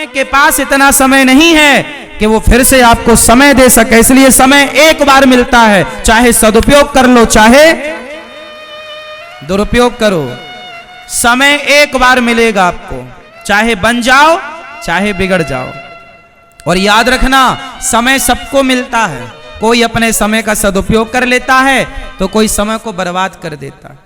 समय के पास इतना समय नहीं है कि वो फिर से आपको समय दे सके, इसलिए समय एक बार मिलता है, चाहे सदुपयोग कर लो चाहे दुरुपयोग करो। समय एक बार मिलेगा आपको, चाहे बन जाओ चाहे बिगड़ जाओ। और याद रखना, समय सबको मिलता है, कोई अपने समय का सदुपयोग कर लेता है तो कोई समय को बर्बाद कर देता है।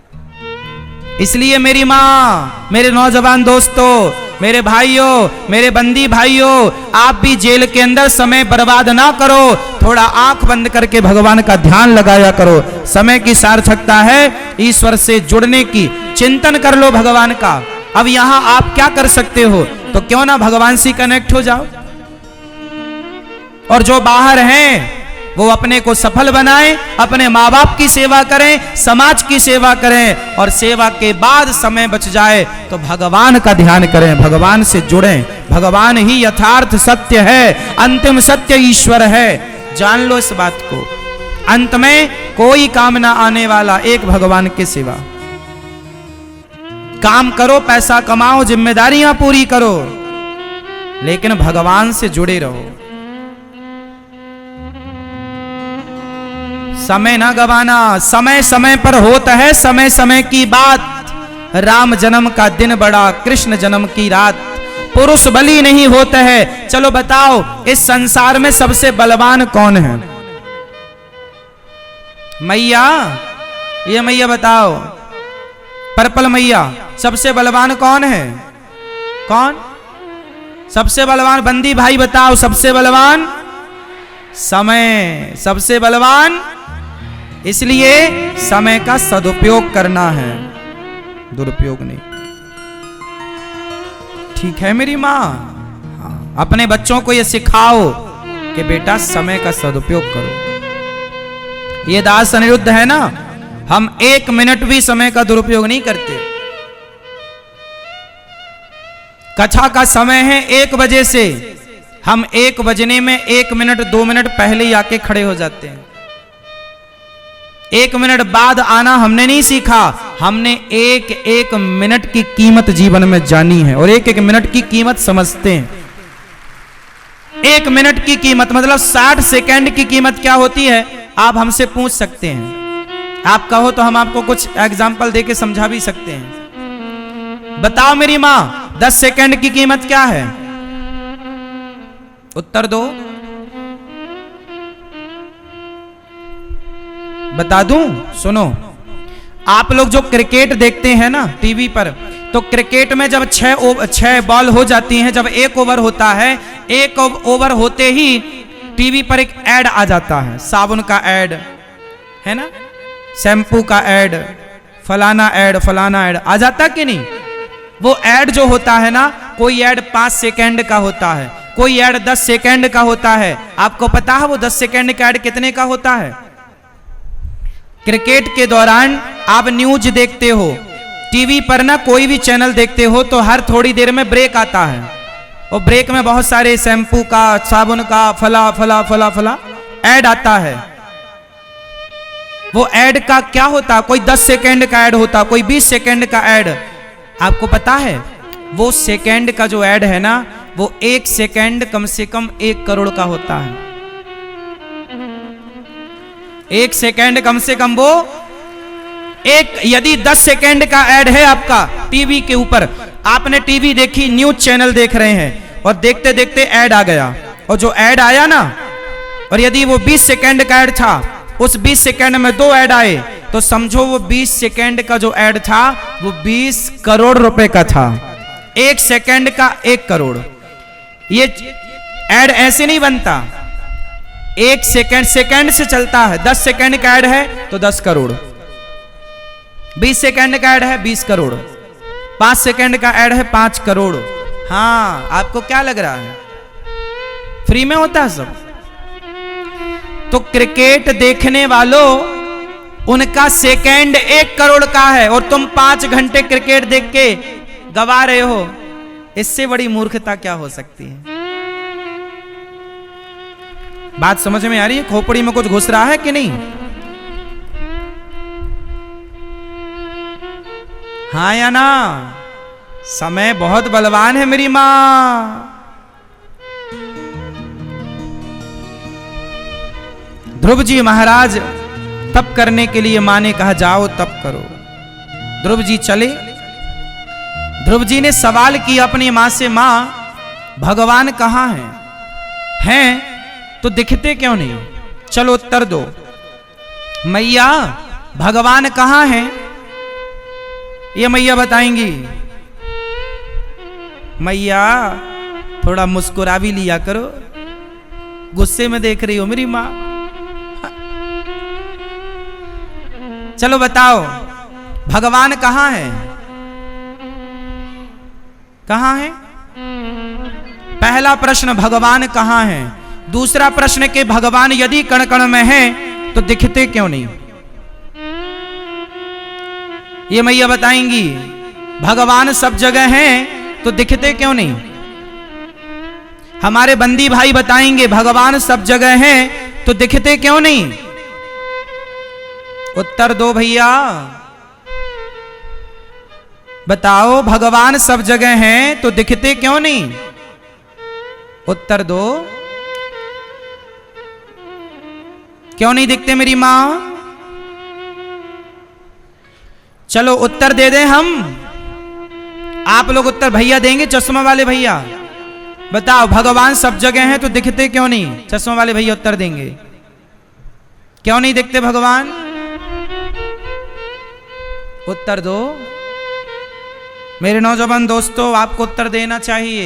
इसलिए मेरी माँ, मेरे नौजवान दोस्तों, मेरे भाइयों, मेरे बंदी भाइयों, आप भी जेल के अंदर समय बर्बाद ना करो, थोड़ा आंख बंद करके भगवान का ध्यान लगाया करो। समय की सार्थकता है ईश्वर से जुड़ने की, चिंतन कर लो भगवान का। अब यहां आप क्या कर सकते हो, तो क्यों ना भगवान से कनेक्ट हो जाओ। और जो बाहर हैं वो अपने को सफल बनाएं, अपने माँ बाप की सेवा करें, समाज की सेवा करें, और सेवा के बाद समय बच जाए तो भगवान का ध्यान करें, भगवान से जुड़ें। भगवान ही यथार्थ सत्य है, अंतिम सत्य ईश्वर है, जान लो इस बात को। अंत में कोई काम ना आने वाला, एक भगवान के सिवा। काम करो, पैसा कमाओ, जिम्मेदारियां पूरी करो, लेकिन भगवान से जुड़े रहो। समय ना गवाना, समय समय पर होता है समय समय की बात। राम जन्म का दिन बड़ा, कृष्ण जन्म की रात। पुरुष बली नहीं होता है। चलो बताओ, इस संसार में सबसे बलवान कौन है? मैया, ये मैया बताओ, पर्पल मैया, सबसे बलवान कौन है? कौन सबसे बलवान? बंदी भाई बताओ, सबसे बलवान समय, सबसे बलवान। इसलिए समय का सदुपयोग करना है, दुरुपयोग नहीं। ठीक है मेरी माँ? हाँ, अपने बच्चों को ये सिखाओ कि बेटा समय का सदुपयोग करो। ये दास अनिरुद्ध है ना, हम 1 मिनट भी समय का दुरुपयोग नहीं करते। कथा का समय है 1 बजे से, हम 1 बजने में 1 मिनट 2 मिनट पहले ही आके खड़े हो जाते हैं। 1 मिनट बाद आना हमने नहीं सीखा, हमने 1-1 मिनट की कीमत जीवन में जानी है और 1-1 मिनट की कीमत समझते हैं। 1 मिनट की कीमत मतलब 60 सेकंड की कीमत क्या होती है, आप हमसे पूछ सकते हैं। आप कहो तो हम आपको कुछ एग्जाम्पल देके समझा भी सकते हैं। बताओ मेरी माँ, 10 सेकंड की कीमत क्या है? उत्तर दो। बता दूं? सुनो, आप लोग जो क्रिकेट देखते हैं ना टीवी पर, तो क्रिकेट में जब 6 बॉल हो जाती हैं, जब 1 ओवर होता है, 1 ओवर होते ही टीवी पर एक ऐड आ जाता है। साबुन का ऐड है ना, शैम्पू का ऐड, फलाना ऐड आ जाता कि नहीं? वो ऐड जो होता है ना, कोई ऐड 5 सेकंड का होता है, कोई ऐड 10 सेकंड का होता है। आपको पता है वो 10 सेकंड का ऐड कितने का होता है? क्रिकेट के दौरान आप न्यूज देखते हो, टीवी पर ना कोई भी चैनल देखते हो, तो हर थोड़ी देर में ब्रेक आता है, और ब्रेक में बहुत सारे शैम्पू का, साबुन का, फला फला फला फला ऐड आता है। वो ऐड का क्या होता? कोई 10 सेकंड का ऐड होता, कोई 20 सेकंड का ऐड। आपको पता है वो सेकंड का जो ऐड है ना, वो 1 सेकंड कम से कम 1 करोड़ का होता है। 1 सेकंड कम से कम वो यदि 10 सेकंड का ऐड है आपका टीवी के ऊपर, आपने टीवी देखी, न्यूज चैनल देख रहे हैं, और देखते देखते ऐड आ गया, और जो ऐड आया ना, और यदि वो 20 सेकंड का ऐड था, उस 20 सेकंड में 2 ऐड आए, तो समझो वो 20 सेकंड का जो ऐड था वो 20 करोड़ रुपए का था। 1 सेकंड का 1 करोड़। ये ऐड ऐसे नहीं बनता, 1 सेकंड से चलता है। 10 सेकंड का ऐड है तो 10 करोड़, 20 सेकंड का ऐड है 20 करोड़, 5 सेकंड का ऐड है 5 करोड़। हाँ, आपको क्या लग रहा है फ्री में होता है सब? तो क्रिकेट देखने वालों, उनका सेकंड 1 करोड़ का है, और तुम 5 घंटे क्रिकेट देख के गवा रहे हो। इससे बड़ी मूर्खता क्या हो सकती है? बात समझ में आ रही है? खोपड़ी में कुछ घुस रहा है कि नहीं? हाँ या ना? समय बहुत बलवान है मेरी माँ। ध्रुव जी महाराज तप करने के लिए माँ ने कहा जाओ तप करो। ध्रुव जी चले। ध्रुव जी ने सवाल किया अपनी माँ से, माँ भगवान कहाँ हैं तो दिखते क्यों नहीं? चलो उत्तर दो। मैया भगवान कहाँ हैं? ये मैया बताएंगी। मैया थोड़ा मुस्कुरा भी लिया करो, गुस्से में देख रही हो मेरी माँ। चलो बताओ भगवान कहाँ है? कहाँ है? पहला प्रश्न भगवान कहाँ है। दूसरा प्रश्न के भगवान यदि कण कण में है तो दिखते क्यों नहीं? ये मैया बताएंगी। भगवान सब जगह हैं तो दिखते क्यों नहीं? हमारे बंदी भाई बताएंगे भगवान सब जगह हैं तो दिखते क्यों नहीं? उत्तर दो भैया, बताओ भगवान सब जगह हैं तो दिखते क्यों नहीं? उत्तर दो। क्यों नहीं दिखते मेरी मां? चलो उत्तर दे दें हम। आप लोग उत्तर भैया देंगे, चश्मा वाले भैया बताओ भगवान सब जगह हैं तो दिखते क्यों नहीं? चश्मा वाले भैया उत्तर देंगे। क्यों नहीं दिखते भगवान? उत्तर दो। मेरे नौजवान दोस्तों, आपको उत्तर देना चाहिए।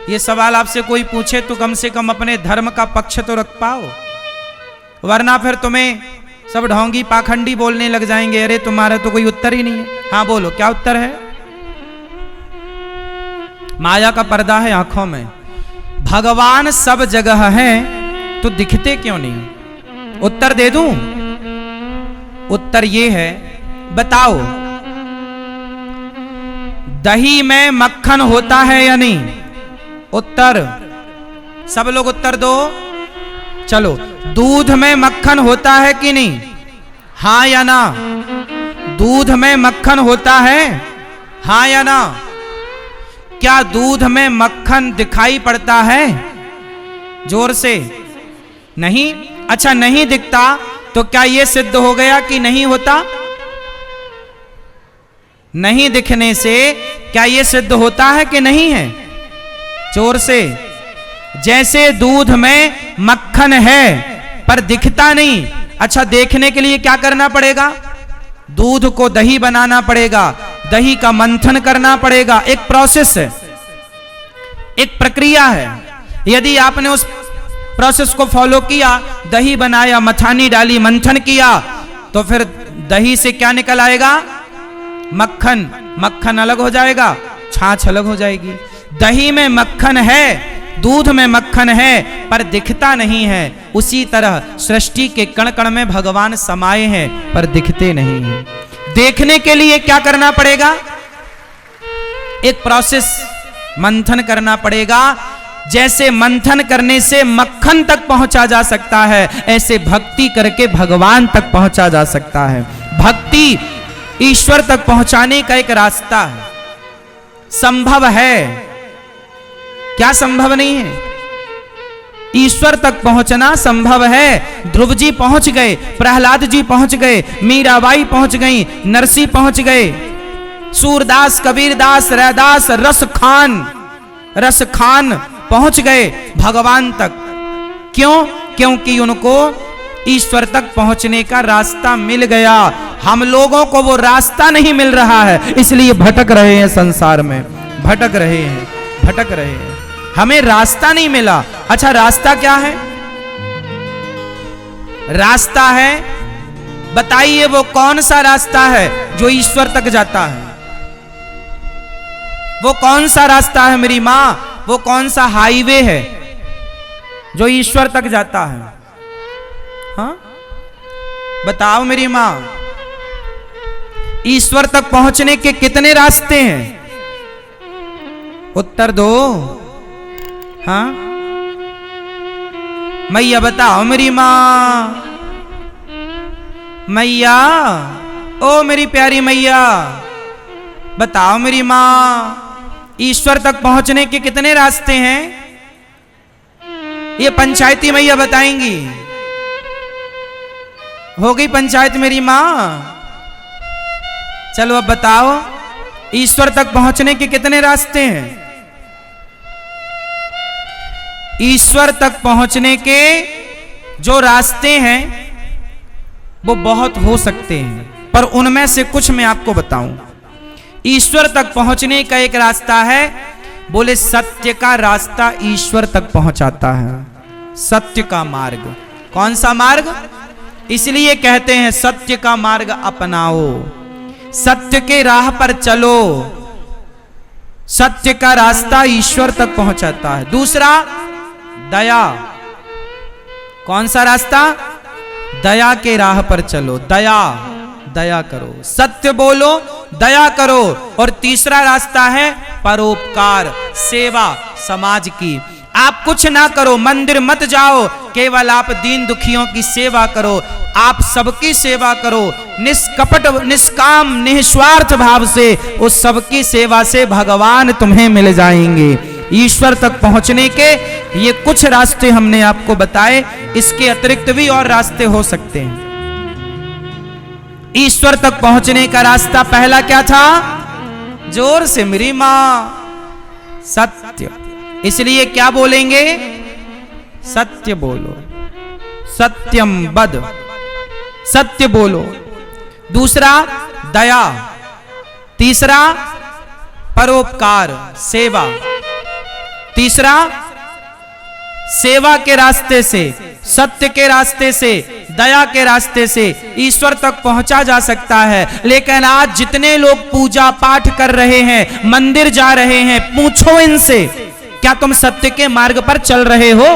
ये सवाल आपसे कोई पूछे तो कम से कम अपने धर्म का पक्ष तो रख पाओ, वरना फिर तुम्हें सब ढोंगी पाखंडी बोलने लग जाएंगे। अरे तुम्हारा तो कोई उत्तर ही नहीं है। हाँ बोलो, क्या उत्तर है? माया का पर्दा है आंखों में। भगवान सब जगह है तो दिखते क्यों नहीं? उत्तर दे दूं? उत्तर ये है, बताओ दही में मक्खन होता है या नहीं? उत्तर। सब लोग उत्तर दो। चलो, दूध में मक्खन होता है कि नहीं? हाँ या ना? दूध में मक्खन होता है, हाँ या ना? क्या दूध में मक्खन दिखाई पड़ता है? जोर से। नहीं? अच्छा, नहीं दिखता तो क्या यह सिद्ध हो गया कि नहीं होता? नहीं दिखने से क्या यह सिद्ध होता है कि नहीं है? जोर से। जैसे दूध में मक्खन है पर दिखता नहीं, अच्छा देखने के लिए क्या करना पड़ेगा? दूध को दही बनाना पड़ेगा, दही का मंथन करना पड़ेगा। एक प्रोसेस है, एक प्रक्रिया है। यदि आपने उस प्रोसेस को फॉलो किया, दही बनाया, मथानी डाली, मंथन किया, तो फिर दही से क्या निकल आएगा? मक्खन। मक्खन अलग हो जाएगा, छाछ अलग हो जाएगी। दही में मक्खन है, दूध में मक्खन है पर दिखता नहीं है। उसी तरह सृष्टि के कण कण में भगवान समाये हैं पर दिखते नहीं हैं। देखने के लिए क्या करना पड़ेगा? एक प्रोसेस, मंथन करना पड़ेगा। जैसे मंथन करने से मक्खन तक पहुंचा जा सकता है, ऐसे भक्ति करके भगवान तक पहुंचा जा सकता है। भक्ति ईश्वर तक पहुंचाने का एक रास्ता है, संभव है। क्या संभव नहीं है? ईश्वर तक पहुंचना संभव है। ध्रुव जी पहुंच गए, प्रहलाद जी पहुंच गए, मीराबाई पहुंच गई, नरसी पहुंच गए, सूरदास, कबीरदास, रैदास, रस खान पहुंच गए भगवान तक। क्यों? क्योंकि उनको ईश्वर तक पहुंचने का रास्ता मिल गया। हम लोगों को वो रास्ता नहीं मिल रहा है, इसलिए भटक रहे हैं संसार में, भटक रहे हैं। हमें रास्ता नहीं मिला। अच्छा, रास्ता क्या है? रास्ता है, बताइए वो कौन सा रास्ता है जो ईश्वर तक जाता है? वो कौन सा रास्ता है मेरी मां? वो कौन सा हाईवे है जो ईश्वर तक जाता है? हाँ बताओ मेरी मां, ईश्वर तक पहुंचने के कितने रास्ते हैं? उत्तर दो। हाँ मैया बताओ मेरी मां। मैया, ओ मेरी प्यारी मैया, बताओ मेरी मां, ईश्वर तक पहुंचने के कितने रास्ते हैं? ये पंचायती मैया बताएंगी। हो गई पंचायत मेरी माँ? चलो अब बताओ, ईश्वर तक पहुंचने के कितने रास्ते हैं? ईश्वर तक पहुंचने के जो रास्ते हैं वो बहुत हो सकते हैं, पर उनमें से कुछ मैं आपको बताऊं। ईश्वर तक पहुंचने का एक रास्ता है, बोले सत्य का रास्ता ईश्वर तक पहुंचाता है। सत्य का मार्ग। कौन सा मार्ग? इसलिए कहते हैं सत्य का मार्ग अपनाओ, सत्य के राह पर चलो। सत्य का रास्ता ईश्वर तक पहुंचाता है। दूसरा, दया। कौन सा रास्ता? दया के राह पर चलो। दया, दया करो, सत्य बोलो, दया करो। और तीसरा रास्ता है परोपकार, सेवा समाज की। आप कुछ ना करो, मंदिर मत जाओ, केवल आप दीन दुखियों की सेवा करो। आप सबकी सेवा करो, निष्कपट निष्काम निस्वार्थ भाव से। उस सबकी सेवा से भगवान तुम्हें मिल जाएंगे। ईश्वर तक पहुंचने के ये कुछ रास्ते हमने आपको बताए, इसके अतिरिक्त भी और रास्ते हो सकते हैं। ईश्वर तक पहुंचने का रास्ता पहला क्या था? जोर से मेरी मां, सत्य। इसलिए क्या बोलेंगे? सत्य बोलो, सत्यम वद, सत्य बोलो। दूसरा, दया। तीसरा, परोपकार, सेवा। तीसरा, सेवा के रास्ते से, सत्य के रास्ते से, दया के रास्ते से ईश्वर तक पहुंचा जा सकता है। लेकिन आज जितने लोग पूजा पाठ कर रहे हैं, मंदिर जा रहे हैं, पूछो इनसे, क्या तुम सत्य के मार्ग पर चल रहे हो?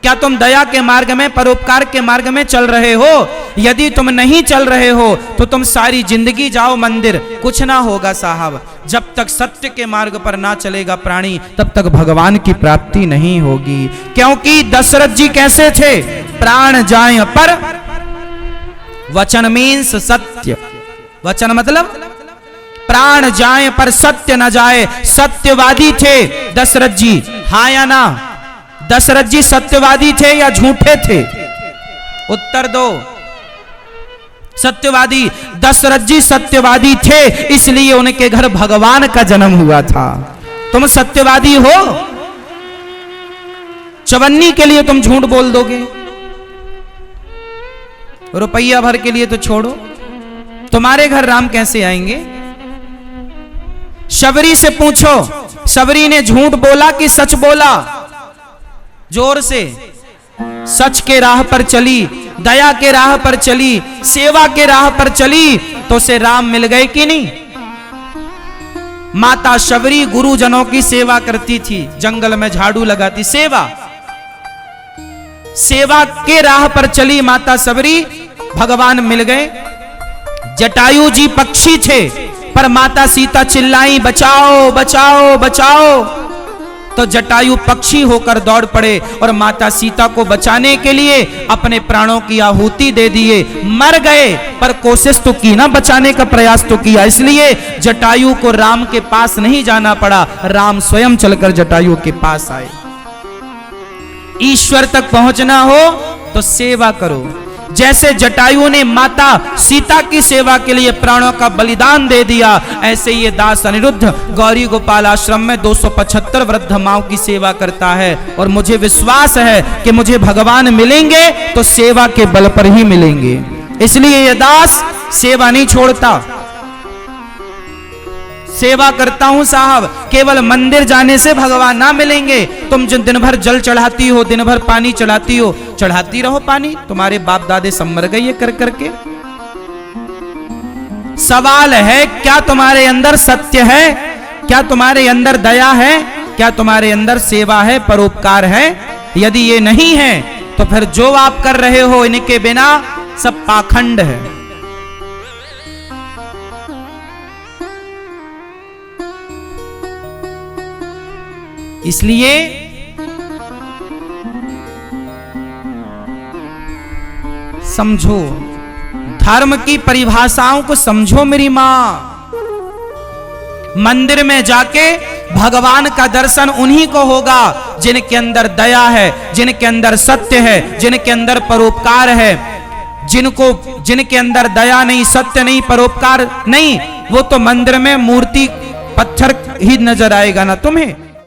क्या तुम दया के मार्ग में, परोपकार के मार्ग में चल रहे हो? यदि तुम नहीं चल रहे हो तो तुम सारी जिंदगी जाओ मंदिर, कुछ ना होगा साहब। जब तक सत्य के मार्ग पर ना चलेगा प्राणी, तब तक भगवान की प्राप्ति नहीं होगी। क्योंकि दशरथ जी कैसे थे? प्राण जाए पर वचन मीन्स सत्य। वचन मतलब प्राण जाए पर सत्य न जाए। सत्यवादी थे दशरथ जी, हाँ या ना? दशरथ जी सत्यवादी थे या झूठे थे? उत्तर दो। सत्यवादी। दशरथ जी सत्यवादी थे, इसलिए उनके घर भगवान का जन्म हुआ था। तुम सत्यवादी हो? चवन्नी के लिए तुम झूठ बोल दोगे, रुपया भर के लिए तो छोड़ो। तुम्हारे घर राम कैसे आएंगे? शबरी से पूछो, शबरी ने झूठ बोला कि सच बोला? जोर से। सच के राह पर चली, दया के राह पर चली, सेवा के राह पर चली, तो उसे राम मिल गए कि नहीं? माता शबरी गुरुजनों की सेवा करती थी, जंगल में झाड़ू लगाती, सेवा। सेवा के राह पर चली माता शबरी, भगवान मिल गए। जटायु जी पक्षी थे, पर माता सीता चिल्लाई बचाओ बचाओ बचाओ, तो जटायु पक्षी होकर दौड़ पड़े और माता सीता को बचाने के लिए अपने प्राणों की आहुति दे दिए। मर गए पर कोशिश तो की ना, बचाने का प्रयास तो किया। इसलिए जटायु को राम के पास नहीं जाना पड़ा, राम स्वयं चलकर जटायु के पास आए। ईश्वर तक पहुंचना हो तो सेवा करो। जैसे जटायु ने माता सीता की सेवा के लिए प्राणों का बलिदान दे दिया, ऐसे ये दास अनिरुद्ध गौरी गोपाल आश्रम में 275 वृद्ध माओं की सेवा करता है। और मुझे विश्वास है कि मुझे भगवान मिलेंगे तो सेवा के बल पर ही मिलेंगे। इसलिए ये दास सेवा नहीं छोड़ता। सेवा करता हूं साहब, केवल मंदिर जाने से भगवान ना मिलेंगे। तुम जो दिन भर जल चढ़ाती हो, दिन भर पानी चढ़ाती हो, चढ़ाती रहो पानी, तुम्हारे बाप दादे सब मर गए ये कर करके। सवाल है, क्या तुम्हारे अंदर सत्य है? क्या तुम्हारे अंदर दया है? क्या तुम्हारे अंदर सेवा है, परोपकार है? यदि ये नहीं है तो फिर जो आप कर रहे हो इनके बिना सब पाखंड है। इसलिए समझो, धर्म की परिभाषाओं को समझो मेरी मां। मंदिर में जाके भगवान का दर्शन उन्हीं को होगा जिनके अंदर दया है, जिनके अंदर सत्य है, जिनके अंदर परोपकार है। जिनके अंदर दया नहीं, सत्य नहीं, परोपकार नहीं, वो तो मंदिर में मूर्ति पत्थर ही नजर आएगा ना तुम्हें।